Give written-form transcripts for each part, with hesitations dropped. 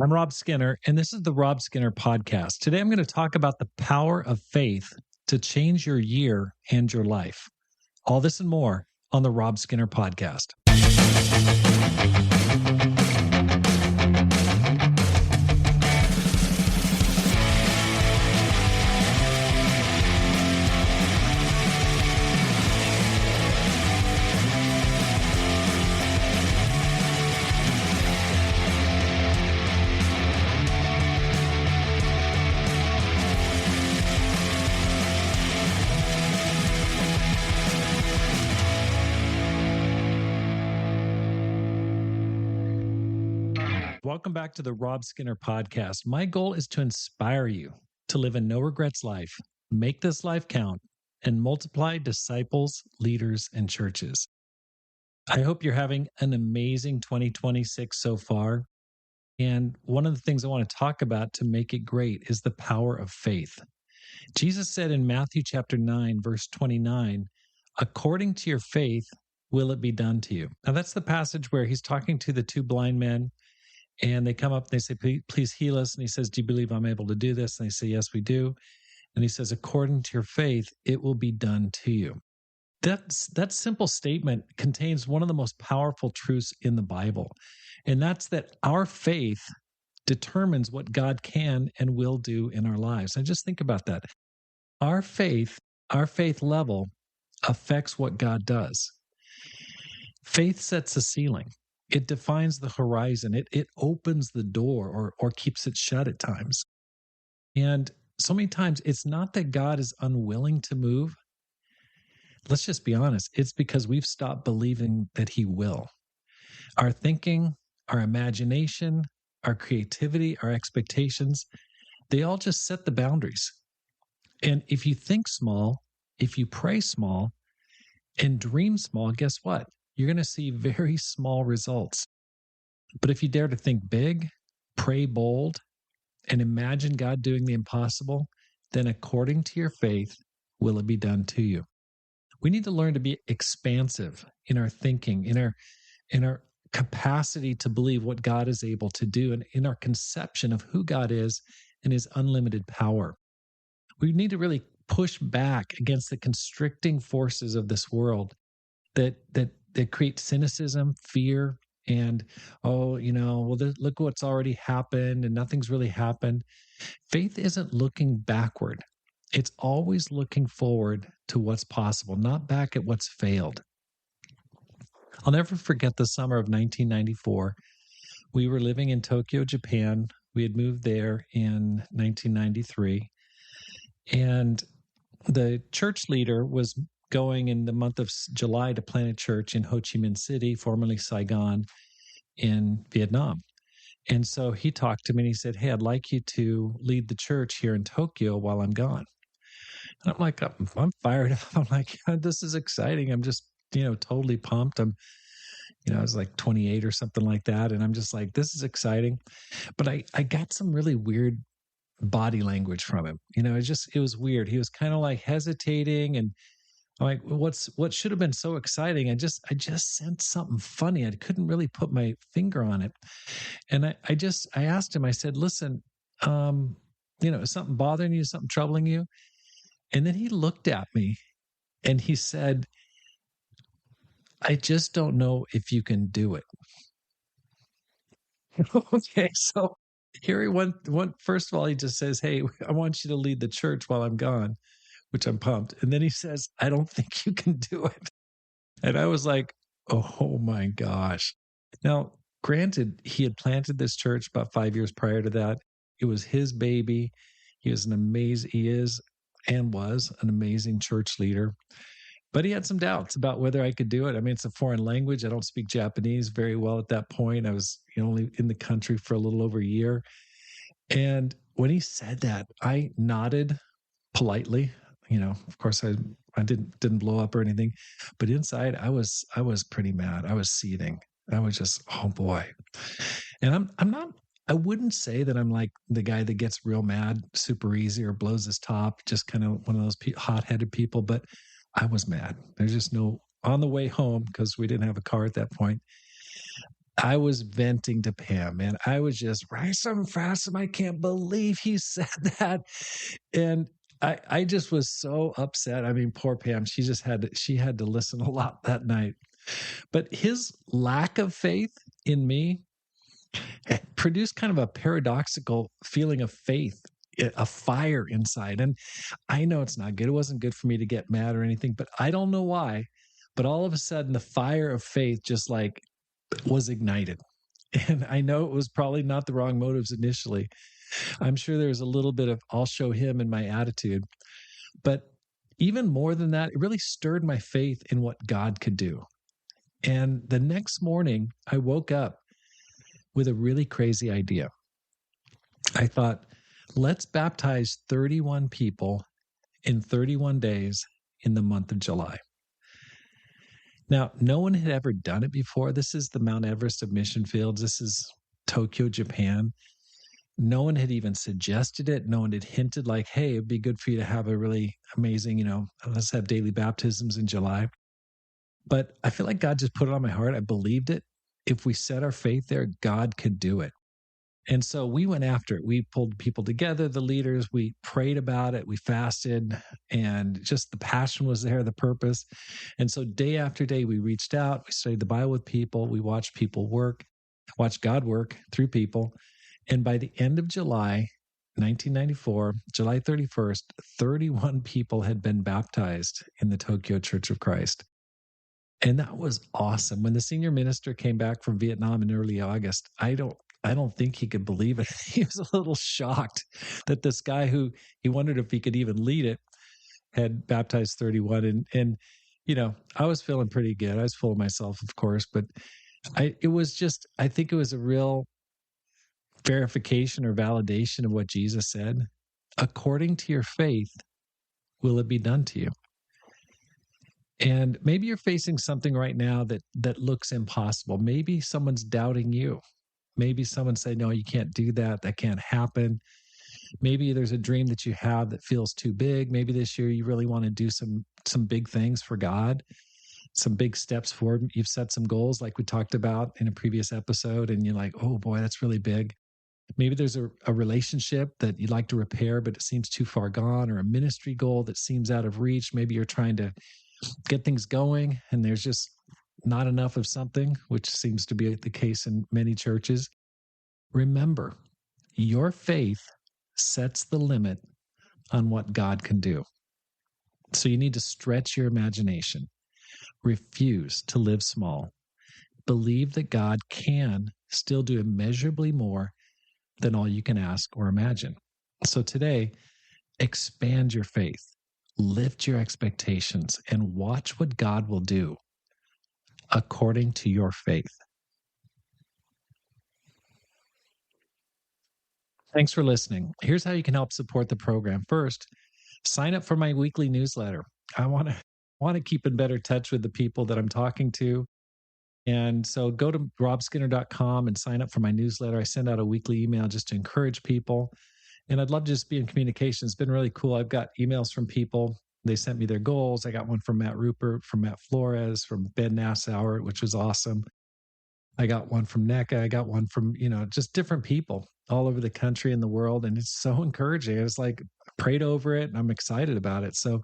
I'm Rob Skinner, and this is the Rob Skinner Podcast. Today, I'm going to talk about the power of faith to change your year and your life. All this and more on the Rob Skinner Podcast. Welcome back to the Rob Skinner Podcast. My goal is to inspire you to live a no regrets life, make this life count, and multiply disciples, leaders, and churches. I hope you're having an amazing 2026 so far. And one of the things I want to talk about to make it great is the power of faith. Jesus said in Matthew chapter 9, verse 29, according to your faith, will it be done to you? Now, that's the passage where he's talking to the two blind men. And they come up and they say, please heal us. And he says, do you believe I'm able to do this? And they say, yes, we do. And he says, according to your faith, it will be done to you. That simple statement contains one of the most powerful truths in the Bible. And that's that our faith determines what God can and will do in our lives. And just think about that. Our faith level affects what God does. Faith sets a ceiling. It defines the horizon. It opens the door or keeps it shut at times. And so many times, it's not that God is unwilling to move. Let's just be honest. It's because we've stopped believing that he will. Our thinking, our imagination, our creativity, our expectations, they all just set the boundaries. And if you think small, if you pray small and dream small, guess what? You're going to see very small results. But if you dare to think big, pray bold, and imagine God doing the impossible, then according to your faith, will it be done to you. We need to learn to be expansive in our thinking, in our capacity to believe what God is able to do, and in our conception of who God is and his unlimited power. We need to really push back against the constricting forces of this world that create cynicism, fear, and, look what's already happened and nothing's really happened. Faith isn't looking backward. It's always looking forward to what's possible, not back at what's failed. I'll never forget the summer of 1994. We were living in Tokyo, Japan. We had moved there in 1993. And the church leader was going in the month of July to plant a church in Ho Chi Minh City, formerly Saigon, in Vietnam. And so he talked to me and he said, hey, I'd like you to lead the church here in Tokyo while I'm gone. And I'm like, I'm fired up. I'm like, this is exciting. I'm just, totally pumped. I was like 28 or something like that. And I'm just like, this is exciting. But I got some really weird body language from him. It was weird. He was kind of like hesitating, and I'm like, what should have been so exciting? I just sensed something funny. I couldn't really put my finger on it. And I asked him, I said, listen, is something bothering you? Something troubling you? And then he looked at me and he said, I just don't know if you can do it. Okay. So here he went. First of all, he just says, hey, I want you to lead the church while I'm gone, which I'm pumped. And then he says, I don't think you can do it. And I was like, oh my gosh. Now, granted, he had planted this church about 5 years prior to that. It was his baby. He is and was an amazing church leader. But he had some doubts about whether I could do it. I mean, it's a foreign language. I don't speak Japanese very well at that point. I was only in the country for a little over a year. And when he said that, I nodded politely. Of course, I didn't blow up or anything, but inside I was pretty mad. I was seething. I was just, oh boy. And I wouldn't say that I'm like the guy that gets real mad super easy or blows his top, just kind of one of those hot-headed people, but I was mad. There's just no, on the way home, because we didn't have a car at that point, I was venting to Pam, man. I was just rise and fast. I can't believe he said that. And I just was so upset. I mean, poor Pam. She had to listen a lot that night. But his lack of faith in me produced kind of a paradoxical feeling of faith, a fire inside. And I know it's not good. It wasn't good for me to get mad or anything, but I don't know why. But all of a sudden, the fire of faith just like was ignited. And I know it was probably not the wrong motives initially. I'm sure there's a little bit of I'll show him in my attitude. But even more than that, it really stirred my faith in what God could do. And the next morning, I woke up with a really crazy idea. I thought, let's baptize 31 people in 31 days in the month of July. Now, no one had ever done it before. This is the Mount Everest of mission fields. This is Tokyo, Japan. No one had even suggested it. No one had hinted like, hey, it'd be good for you to have a really amazing, let's have daily baptisms in July. But I feel like God just put it on my heart. I believed it. If we set our faith there, God could do it. And so we went after it. We pulled people together, the leaders, we prayed about it, we fasted, and just the passion was there, the purpose. And so day after day, we reached out, we studied the Bible with people, we watched people work, watched God work through people. And by the end of July, 1994, July 31st, 31 people had been baptized in the Tokyo Church of Christ. And that was awesome. When the senior minister came back from Vietnam in early August, I don't think he could believe it. He was a little shocked that this guy who he wondered if he could even lead it had baptized 31. And I was feeling pretty good. I was full of myself, of course, but I think it was a real verification or validation of what Jesus said. According to your faith, will it be done to you? And maybe you're facing something right now that looks impossible. Maybe someone's doubting you. Maybe someone say, no, you can't do that. That can't happen. Maybe there's a dream that you have that feels too big. Maybe this year you really want to do some big things for God, some big steps forward. You've set some goals like we talked about in a previous episode, and you're like, oh boy, that's really big. Maybe there's a relationship that you'd like to repair, but it seems too far gone, or a ministry goal that seems out of reach. Maybe you're trying to get things going and there's just not enough of something, which seems to be the case in many churches. Remember, your faith sets the limit on what God can do. So you need to stretch your imagination. Refuse to live small. Believe that God can still do immeasurably more than all you can ask or imagine. So today, expand your faith, lift your expectations, and watch what God will do according to your faith. Thanks for listening. Here's how you can help support the program. First, sign up for my weekly newsletter. I want to keep in better touch with the people that I'm talking to. And so go to robskinner.com and sign up for my newsletter. I send out a weekly email just to encourage people. And I'd love to just be in communication. It's been really cool. I've got emails from people. They sent me their goals. I got one from Matt Rupert, from Matt Flores, from Ben Nassauer, which was awesome. I got one from NECA. I got one from, just different people all over the country and the world. And it's so encouraging. It's like I prayed over it and I'm excited about it. So,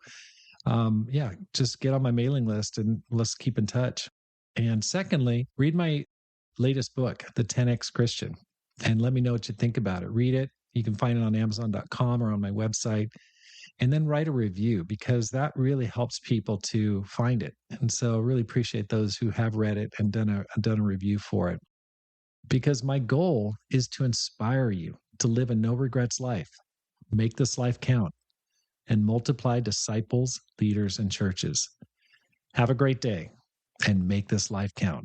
just get on my mailing list and let's keep in touch. And secondly, read my latest book, The 10X Christian, and let me know what you think about it. Read it. You can find it on Amazon.com or on my website. And then write a review, because that really helps people to find it. And so I really appreciate those who have read it and done a review for it. Because my goal is to inspire you to live a no regrets life, make this life count, and multiply disciples, leaders, and churches. Have a great day and make this life count.